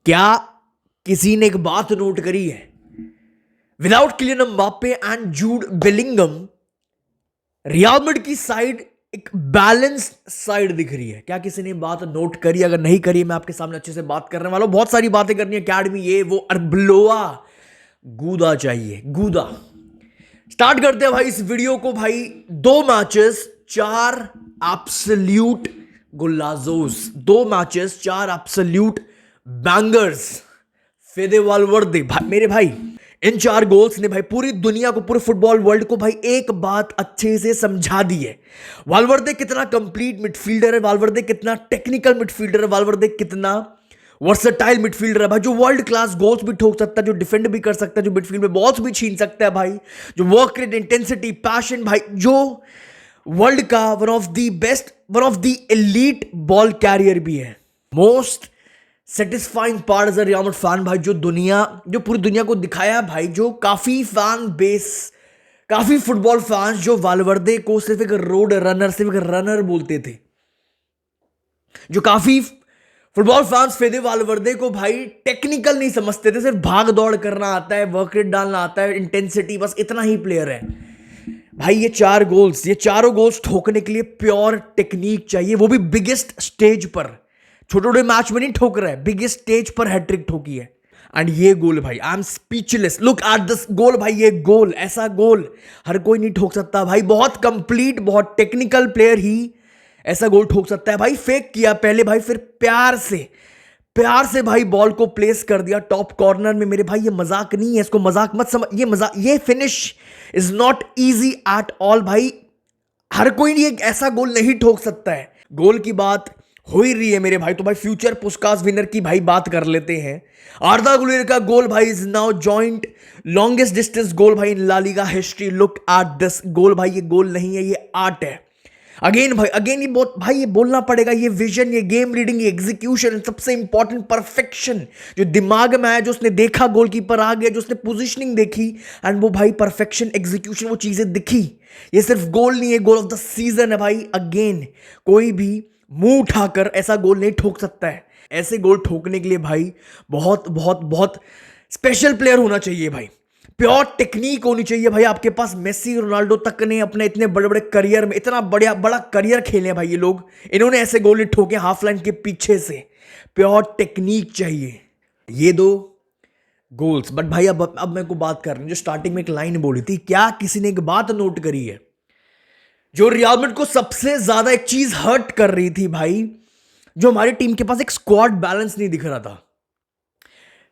क्या किसी ने एक बात नोट करी है? Without Kylian Mbappe and Jude Bellingham Real Madrid की साइड एक बैलेंस्ड साइड दिख रही है। क्या किसी ने बात नोट करी? अगर नहीं करी, मैं आपके सामने अच्छे से बात करने वाला हूं। बहुत सारी बातें करनी है, अकेडमी ये वो, अरबलोआ गूदा चाहिए, गूदा। स्टार्ट करते हैं भाई इस वीडियो को। भाई 2 matches 4 absolute golazos, 2 matches 4 absolute bangers. Fede Valverde भाई, मेरे भाई, इन 4 गोल्स ने भाई पूरी दुनिया को, पूरे फुटबॉल वर्ल्ड को भाई एक बात अच्छे से समझा दी है। वालवर्दे कितना कंप्लीट मिडफील्डर है, वालवर्दे कितना टेक्निकल मिडफील्डर है, वालवर्दे कितना वर्सेटाइल मिडफील्डर है भाई, जो वर्ल्ड क्लास गोल्स भी ठोक सकता है, जो डिफेंड भी कर सकता है, जो मिडफील्ड में बॉल्स भी छीन सकता है भाई, जो वर्क रेट, इंटेंसिटी, पैशन भाई, जो वर्ल्ड का one of the best, one of the elite ball carrier भी है। Most satisfying part as a Real Madrid fan भाई, जो पूरी दुनिया को दिखाया भाई, जो काफी फैन बेस, काफी फुटबॉल फैंस जो वालवर्दे को सिर्फ एक रोड रनर, सिर्फ एक रनर बोलते थे, जो काफी फुटबॉल फैंस फेदे वालवर्दे को भाई टेक्निकल नहीं समझते थे, सिर्फ भाग दौड़ करना आता है, वर्क रेट डालना आता है, इंटेंसिटी, बस इतना ही प्लेयर है भाई। ये 4 गोल्स, ये चारों गोल्स ठोकने के लिए प्योर टेक्निक चाहिए, वो भी बिगेस्ट स्टेज पर। छोटे छोटे मैच में नहीं ठोक रहा है, बिगेस्ट स्टेज पर हैट्रिक ठोकी है। एंड ये गोल भाई, I am speechless, look at this goal भाई। ये गोल, ऐसा गोल हर कोई नहीं ठोक सकता भाई। बहुत कंप्लीट, बहुत टेक्निकल प्लेयर ही ऐसा गोल ठोक सकता है भाई। फेक किया पहले भाई, फिर प्यार से भाई बॉल को प्लेस कर दिया टॉप कॉर्नर में। मेरे भाई ये मजाक नहीं है, इसको मजाक मत समझ, ये मजाक, ये finish is not easy at all भाई। हर कोई नहीं एक ऐसा गोल नहीं ठोक सकता है। गोल की बात हो ही रही है मेरे भाई, तो भाई फ्यूचर पुस्कास विनर की भाई बात कर लेते हैं। आर्दा गुलेर का गोल भाई is now joint longest distance goal भाई in La Liga history. Look at this goal भाई, ये गोल नहीं है, ये आर्ट है। अगेन भाई, अगेन ये भाई ये बोलना पड़ेगा, ये विजन, ये गेम रीडिंग, ये एग्जीक्यूशन, सबसे इंपॉर्टेंट परफेक्शन जो दिमाग में आया, जो उसने देखा, गोलकीपर आ गया, जो उसने पोजीशनिंग देखी, एंड वो भाई परफेक्शन, एग्जीक्यूशन, वो चीजें दिखी। ये सिर्फ गोल नहीं है, गोल ऑफ द सीजन है भाई। अगेन कोई भी मुंह उठाकर ऐसा गोल नहीं ठोक सकता है। ऐसे गोल ठोकने के लिए भाई बहुत बहुत बहुत स्पेशल प्लेयर होना चाहिए भाई, प्योर टेक्निक होनी चाहिए भाई आपके पास। मेसी, रोनाल्डो तक ने अपने इतने बड़े बड़े करियर में इतना बड़ा करियर खेले भाई ये लोग, इन्होंने ऐसे गोल नहीं ठोके हाफ लाइन के पीछे से। प्योर टेक्निक चाहिए ये 2 गोल्स। बट भाई अब मेरे को बात कर रहे हैं, जो स्टार्टिंग में एक लाइन बोली थी, क्या किसी ने एक बात नोट करी है? जो रियल मैड्रिड को सबसे ज्यादा एक चीज हर्ट कर रही थी भाई, जो हमारी टीम के पास एक स्क्वाड बैलेंस नहीं दिख रहा था।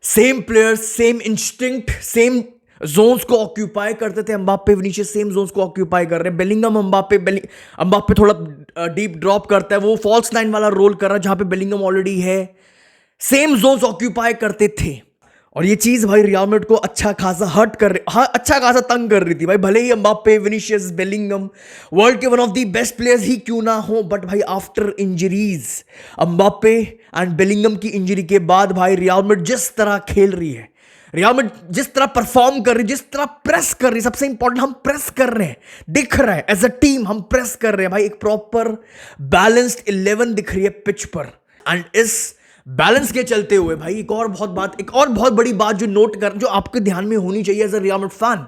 Same players, same instinct, same zones को ऑक्यूपाई करते थे। एम्बाप्पे, विनीशियस सेम जोन्स को ऑक्यूपाई कर रहे हैं। बेलिंगम, एम्बाप्पे थोड़ा डीप ड्रॉप करता है, वो फॉल्स नाइन वाला रोल कर रहा है जहां पे बेलिंगम ऑलरेडी है। सेम जोन्स ऑक्यूपाई करते थे, और ये चीज भाई रियल मैड्रिड को अच्छा खासा हर्ट कर रही, हाँ अच्छा खासा तंग कर रही थी भाई। भले ही एम्बाप्पे, विनीशियस, बेलिंगम वर्ल्ड के one of the best players ही क्यों ना हो, बट भाई after injuries, Mbappe and Bellingham की इंजरी के बाद भाई रियल मैड्रिड जिस तरह खेल रही है, रियल मैड्रिड जिस तरह परफॉर्म कर रही, जिस तरह प्रेस कर रही, सबसे इंपॉर्टेंट हम प्रेस कर रहे हैं, दिख रहा है एज अ टीम हम प्रेस कर रहे हैं भाई। एक प्रॉपर बैलेंस्ड 11 दिख रही है पिच पर। एंड इस बैलेंस के चलते हुए भाई एक और बहुत बड़ी बात जो नोट कर, जो आपके ध्यान में होनी चाहिए as a Real Madrid fan.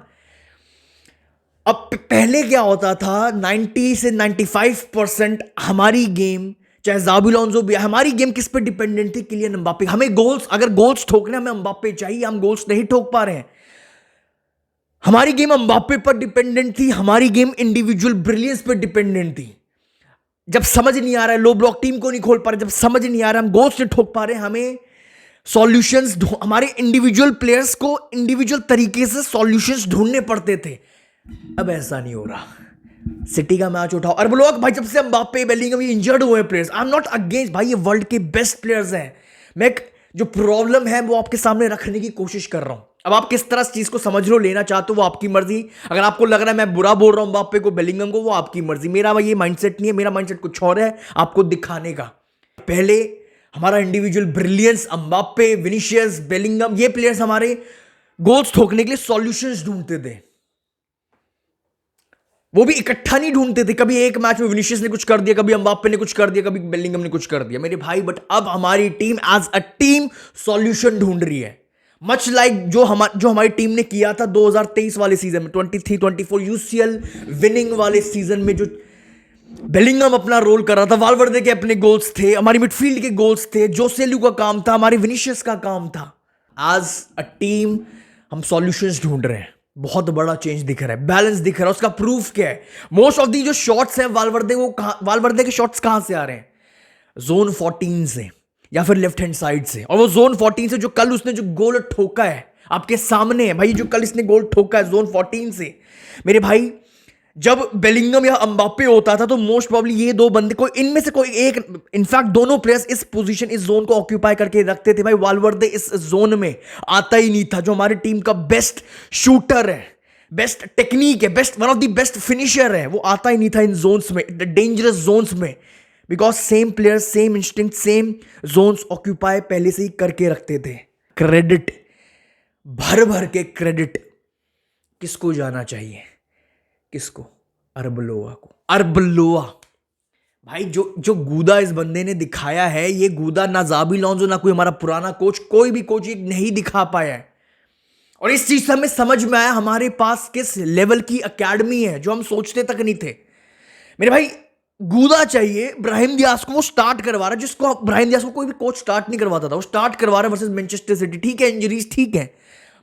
अब पहले क्या होता था, 90 से 95% हमारी गेम, चाहे ज़ाबी अलोंसो भी, हमारी गेम किस पे डिपेंडेंट थी? Kylian Mbappe. हमें गोल्स, अगर गोल्स ठोकने हमें एम्बाप्पे चाहिए, हम गोल्स नहीं ठोक पा रहे हैं। हमारी गेम एम्बाप्पे पर डिपेंडेंट थी, हमारी गेम इंडिविजुअल ब्रिलियंस पर डिपेंडेंट थी। जब समझ नहीं आ रहा है, लो ब्लॉक टीम को नहीं खोल पा रहे, जब समझ नहीं आ रहा है, हम गोल्स नहीं ठोक पा रहे, हमें सॉल्यूशंस, हमारे इंडिविजुअल प्लेयर्स को इंडिविजुअल तरीके से सॉल्यूशंस ढूंढने पड़ते थे। अब ऐसा नहीं हो रहा। सिटी का मैच उठाओ, और लोग भाई जब से एम्बाप्पे, बेलिंगम इंजर्ड हुए players, I am not against भाई, ये वर्ल्ड के बेस्ट प्लेयर्स हैं। मैं जो प्रॉब्लम है वो आपके सामने रखने की कोशिश कर रहा हूं। अब आप किस तरह इस चीज को समझ लो, लेना चाहते हो, वो आपकी मर्जी। अगर आपको लग रहा है मैं बुरा बोल रहा हूं एम्बाप्पे को, बेलिंगम को, वो आपकी मर्जी। मेरा भाई ये माइंडसेट नहीं है, मेरा माइंडसेट कुछ और है आपको दिखाने का। पहले हमारा individual brilliance, Mbappe, Vinicius, Bellingham, ये प्लेयर्स हमारे गोल्स ठोकने के लिए सॉल्यूशंस ढूंढते थे। वो भी इकट्ठा नहीं ढूंढते थे, कभी एक मैच में विनीशियस ने कुछ कर दिया, कभी एम्बाप्पे ने कुछ कर दिया, कभी बेलिंगम ने कुछ कर दिया मेरे भाई। बट अब हमारी team as a team solution ढूंढ रही है, मच लाइक जो हमारी टीम ने किया था 2023 वाले सीजन में, 23-24 यूसीएल विनिंग वाले सीजन में, जो बेलिंगम अपना रोल कर रहा था, वालवर्दे के अपने गोल्स थे, हमारी मिडफील्ड के गोल्स थे, जोसेलू का काम था, हमारे विनीशियस का काम था। एज अ टीम हम सॉल्यूशंस ढूंढ रहे हैं, बहुत बड़ा चेंज दिख रहा है, बैलेंस दिख रहा है। उसका प्रूफ क्या है? मोस्ट ऑफ दी जो शॉट्स हैं वालवर्दे के शॉट्स कहां से आ रहे हैं? जोन 14 से या फिर लेफ्ट हैंड साइड से। और वो जोन 14 से जो कल उसने जो गोल ठोका है आपके सामने है भाई, जो कल इसने गोल ठोका है जोन 14 से मेरे भाई, जब बेलिंगम या एम्बाप्पे होता था तो मोस्ट प्रॉब्ली ये दो बंदे, कोई इनमें से कोई एक, इनफैक्ट दोनों प्लेयर्स इस पोजीशन, इस जोन को ऑक्यूपाई करके रखते थे भाई। वालवर्दे इस जोन में आता ही नहीं था, जो हमारी टीम का बेस्ट शूटर है, बेस्ट टेक्निक है, best one of the best finisher है, वो आता ही नहीं था इन जोन्स में, द डेंजरस जोन्स में। Because same players, same instinct, same zones occupy पहले से ही करके रखते थे। क्रेडिट, भर भर के क्रेडिट किसको जाना चाहिए? किसको? अरबलोवा को। अरबलोवा भाई, जो गूदा इस बंदे ने दिखाया है, ये गूदा ना जाबी लॉन्जो ना कोई हमारा पुराना कोच, कोई भी कोच नहीं दिखा पाया है। और इस चीज से हमें समझ में आया हमारे पास किस लेवल की एकेडमी है, जो हम सोचते तक नहीं थे मेरे भाई। गूदा चाहिए, ब्राहिम दियास को वो स्टार्ट करवा रहा है, जिसको ब्राहिम दियास को कोई भी कोच स्टार्ट नहीं करवाता था, वो स्टार्ट करवा रहा है वर्सेस मैनचेस्टर सिटी। ठीक है, इंजरीज ठीक है,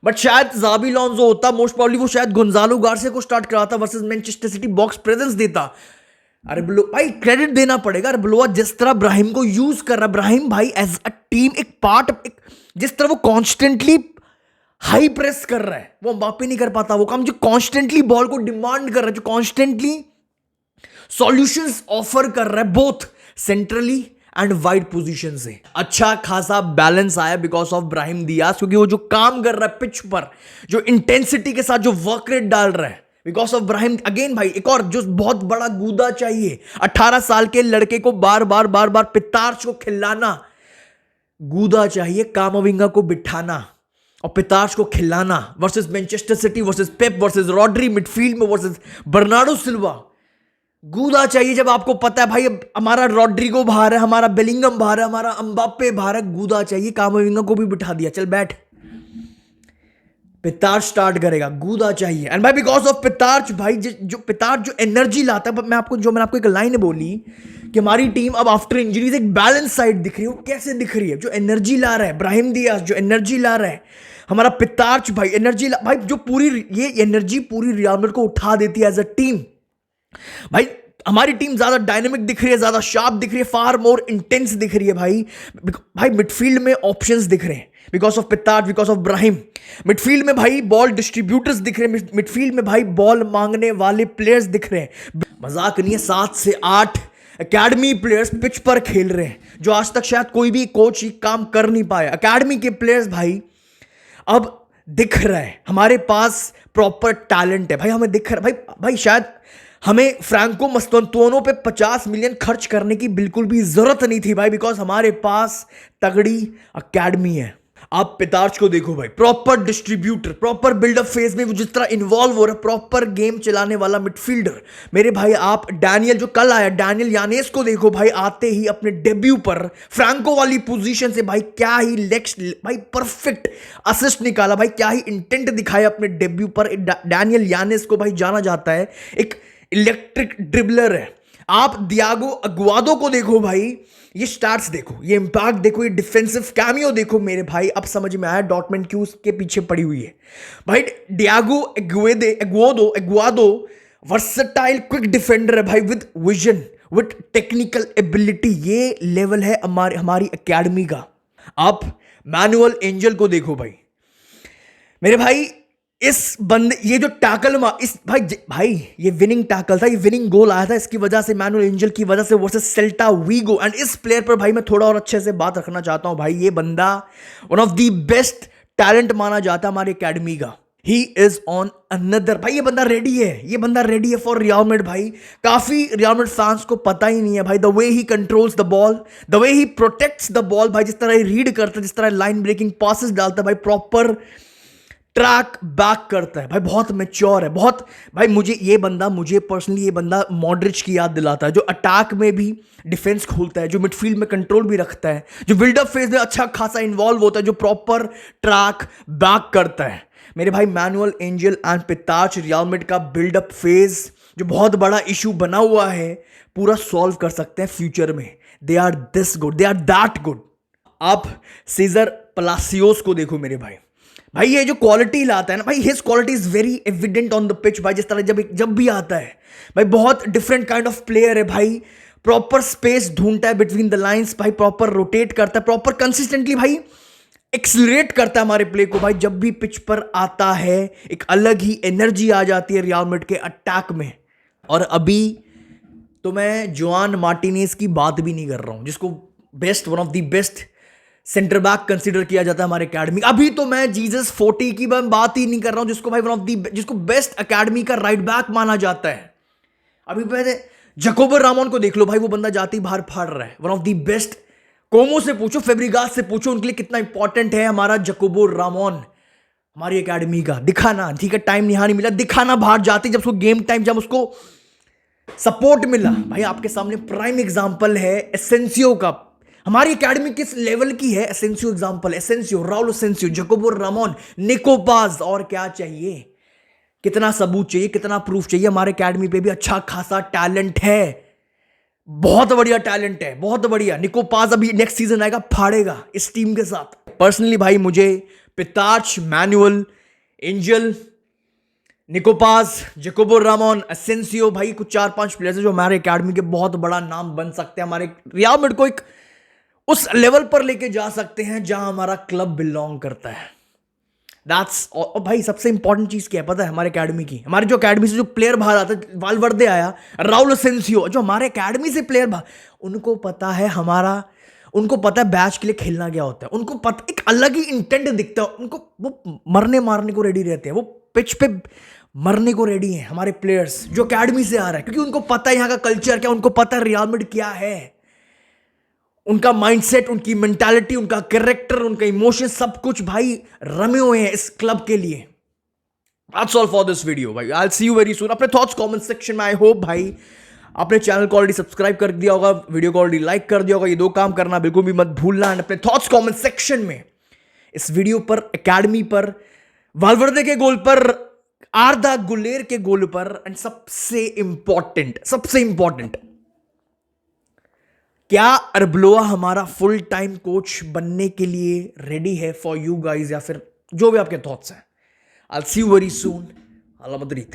बट शायद जाबी लॉन्जो होता, मोस्ट प्रॉब्ली वो शायद गोंजालो गार्सिया को स्टार्ट कराता versus Manchester city, box presence देता। अरे भाई क्रेडिट देना पड़ेगा, अरबलोवा जिस तरह ब्राहिम को यूज कर रहा है, ब्राहिम भाई एज अ टीम एक पार्ट, जिस तरह वो कॉन्स्टेंटली हाई प्रेस कर रहा है, वो एम्बाप्पे नहीं कर पाता वो काम, जो कॉन्स्टेंटली बॉल को डिमांड कर रहा है, जो कॉन्स्टेंटली सॉल्यूशंस ऑफर कर रहा है, both centrally and wide position से। अच्छा खासा बैलेंस आया बिकॉज ऑफ ब्राहिम दियास, क्योंकि वो जो काम कर रहा है पिच पर, जो इंटेंसिटी के साथ जो वर्क रेट डाल रहा है, बिकॉज ऑफ ब्राहिम। अगेन भाई, एक और जो बहुत बड़ा गूदा चाहिए, 18 साल के लड़के को बार बार पितार्च को खिलाना, गूदा चाहिए कामाविंगा को बिठाना और पितार्च को खिलाना वर्सेस मैनचेस्टर सिटी, वर्सेस पेप, वर्सेस रॉड्री मिडफील्ड में, वर्सेस बर्नार्डो सिल्वा। गूदा चाहिए जब आपको पता है भाई हमारा रॉड्रिगो बाहर है, हमारा बेलिंगम बाहर है, हमारा एम्बाप्पे बाहर है, गूदा चाहिए। कामाविंगा को भी बिठा दिया, चल बैठ, पितार्च स्टार्ट करेगा, गूदा चाहिए। एंड भाई बिकॉज ऑफ पितार्च भाई, जो पितार्च जो एनर्जी लाता है, मैंने आपको एक लाइन बोली कि हमारी टीम अब आफ्टर इंजरीज एक बैलेंस साइड दिख रही है। वो कैसे दिख रही है? जो एनर्जी ला रहा है ब्राहिम दियास, जो एनर्जी ला रहा है हमारा पितार्च भाई, एनर्जी भाई, जो पूरी ये एनर्जी पूरी रियल मैड्रिड को उठा देती है एज अ टीम। भाई हमारी टीम ज्यादा डायनेमिक दिख रही है, ज्यादा शार्प दिख रही है, फार मोर इंटेंस दिख रही है भाई मिडफील्ड में ऑप्शंस दिख रहे हैं because of Pitarch, because of Brahim. Midfield में भाई बॉल डिस्ट्रीब्यूटर्स दिख रहे हैं, मिडफील्ड में भाई बॉल मांगने वाले प्लेयर्स दिख रहे हैं। मजाक नहीं है, 7 से 8 एकेडमी प्लेयर्स पिच पर खेल रहे हैं, जो आज तक शायद कोई भी कोच ही काम कर नहीं पाया। एकेडमी के प्लेयर्स भाई अब दिख रहा है, हमारे पास प्रॉपर टैलेंट है भाई, हमें दिख रहा है भाई शायद हमें फ्रैंको मस्तोनतोनो पे 50 मिलियन खर्च करने की बिल्कुल भी जरूरत नहीं थी भाई, बिकॉज हमारे पास तगड़ी एकेडमी है। आप पितार्च को देखो भाई, proper distributor, proper buildup phase में वो जिस तरह इन्वॉल्व हो रहा है, प्रॉपर गेम चलाने वाला मिडफील्डर मेरे भाई। आप डैनियल जो कल आया, डैनियल यानेस को देखो भाई, आते ही अपने डेब्यू पर फ्रैंको वाली पोजीशन से भाई क्या ही लेग्स भाई परफेक्ट असिस्ट निकाला भाई, क्या ही इंटेंट दिखाया अपने डेब्यू पर। डैनियल यानेस को भाई जाना जाता है एक इलेक्ट्रिक ड्रिबलर है। आप दियागो अग्वादो को देखो भाई, ये स्टार्ट्स देखो, ये इंपैक्ट देखो, ये डिफेंसिव कैमियो देखो मेरे भाई। अब समझ में आया डॉर्टमंड क्यों उसके पीछे पड़ी हुई है भाई। डियागो अग्वादो वर्सेटाइल क्विक डिफेंडर है भाई, with vision, with technical ability. ये लेवल है हमारी एकेडमी का। आप मैनुअल एंजल को देखो भाई मेरे भाई, इस बंदे ये जो टैकल इस भाई ये विनिंग टैकल था, ये विनिंग गोल आया था इसकी वजह से, मैनुअल एंजल की वजह से वर्सेस सेल्टा वीगो। एंड इस प्लेयर पर भाई मैं थोड़ा और अच्छे से बात रखना चाहता हूं भाई। ये बंदा one of the best talent माना जाता है हमारी एकेडमी का। ही इज ऑन अनदर भाई, ये बंदा रेडी है, ये बंदा रेडी है फॉर रियल मैड्रिड भाई। काफी रियल मैड्रिड फैंस को पता ही नहीं है भाई, the way he controls the ball, the way he protects the ball भाई, जिस तरह रीड करता है, जिस तरह लाइन ब्रेकिंग पासेस डालता है भाई, प्रॉपर ट्रैक बैक करता है भाई, बहुत मैच्योर है, बहुत भाई। मुझे पर्सनली ये बंदा मॉड्रिच की याद दिलाता है, जो अटैक में भी डिफेंस खोलता है, जो मिडफील्ड में कंट्रोल भी रखता है, जो बिल्डअप फेज में अच्छा खासा इन्वॉल्व होता है, जो प्रॉपर ट्रैक बैक करता है। मेरे भाई Manuel Angel and Pitarch Real Madrid का बिल्डअप फेज जो बहुत बड़ा इशू बना हुआ है पूरा सॉल्व कर सकते हैं फ्यूचर में। They are this good, they are that good. आप सीजर पलासियोस को देखो मेरे भाई, भाई ये जो क्वालिटी लाता है ना भाई, his quality is very evident on the pitch भाई। जिस तरह जब भी आता है भाई, बहुत डिफरेंट काइंड ऑफ प्लेयर है भाई। प्रॉपर स्पेस ढूंढता है बिटवीन द लाइंस भाई, प्रॉपर रोटेट करता है, प्रॉपर कंसिस्टेंटली भाई एक्सलरेट करता है हमारे प्ले को भाई। जब भी पिच पर आता है एक अलग ही एनर्जी आ जाती है रियल मैड्रिड के अटैक में। और अभी तो मैं जोआन मार्टिनेज की बात भी नहीं कर रहा हूं, जिसको one of the best centre back consider किया जाता है हमारे एकेडमी। अभी तो मैं जीसस 40 की बात ही नहीं कर रहा हूं, जिसको भाई जिसको बेस्ट एकेडमी का राइट बैक माना जाता है। अभी पहले जकोबो रामोन को देख लो भाई, वो बंदा जाती बाहर फाड़ रहा है, वन ऑफ द बेस्ट। कोमो से पूछो, फेब्रिगास से पूछो, उनके लिए कितना इंपॉर्टेंट है हमारा जकोबो रामोन हमारी एकेडमी का। दिखाना, ठीक है टाइम यहाँ नहीं मिला, दिखाना बाहर जाती जब उसको गेम टाइम, जब उसको सपोर्ट मिला भाई। आपके सामने प्राइम एग्जांपल है एसेंसियो का, हमारी एकेडमी किस लेवल की है। एसेंसियो एग्जांपल, एसेंसियो, राउल एसेंसियो, जकोबो रामोन, निको पाज। और क्या चाहिए, कितना सबूत चाहिए, कितना प्रूफ चाहिए। हमारे एकेडमी पे भी अच्छा खासा टैलेंट है, बहुत बढ़िया टैलेंट है, बहुत बढ़िया। निको पाज अभी नेक्स्ट सीजन आएगा, फाड़ेगा इस टीम के साथ। पर्सनली भाई मुझे पिताच, मैनुअल एंजल, निकोपास, जकोबो रामोन, एसेंसियो भाई कुछ 4-5 प्लेयर्स हैं जो हमारे एकेडमी के बहुत बड़ा नाम बन सकते हैं, हमारे रियल मैड्रिड को एक उस लेवल पर लेके जा सकते हैं जहां हमारा क्लब बिलोंग करता है। दैट्स और भाई सबसे इंपॉर्टेंट चीज क्या है पता है हमारे एकेडमी की, हमारे जो एकेडमी से जो प्लेयर बाहर आता है, वालवर्दे आया, राउल एसेंसियो, जो हमारे एकेडमी से प्लेयर बाहर, उनको पता है उनको पता है बैच के लिए खेलना क्या होता है, उनको पता एक अलग ही इंटेंट दिखता है उनको, वो मरने मारने को रेडी रहते हैं, वो पिच पे मरने को रेडी हैं हमारे प्लेयर्स जो एकेडमी से आ रहा है, क्योंकि उनको पता है यहाँ का कल्चर क्या, उनको पता है रियल मैड्रिड क्या है, उनका माइंडसेट, उनकी मेंटालिटी, उनका कैरेक्टर, उनका इमोशन, सब कुछ भाई रमे हुए हैं इस क्लब के लिए। That's all for this video भाई, I'll see you very soon। अपने थॉट्स कमेंट सेक्शन में, आई होप भाई आपने चैनल को ऑलरेडी सब्सक्राइब कर दिया होगा, वीडियो को ऑलरेडी लाइक कर दिया होगा, ये 2 काम करना बिल्कुल भी मत भूलना। एंड अपने थॉट्स कमेंट सेक्शन में इस वीडियो पर, एकेडमी पर, वालवर्दे के गोल पर, आर्दा गुलेर के गोल पर, एंड सबसे इंपॉर्टेंट क्या अरबलोआ हमारा फुल टाइम कोच बनने के लिए रेडी है फॉर यू गाइज, या फिर जो भी आपके थॉट्स हैं। I'll see you very soon। Allah मदरीद।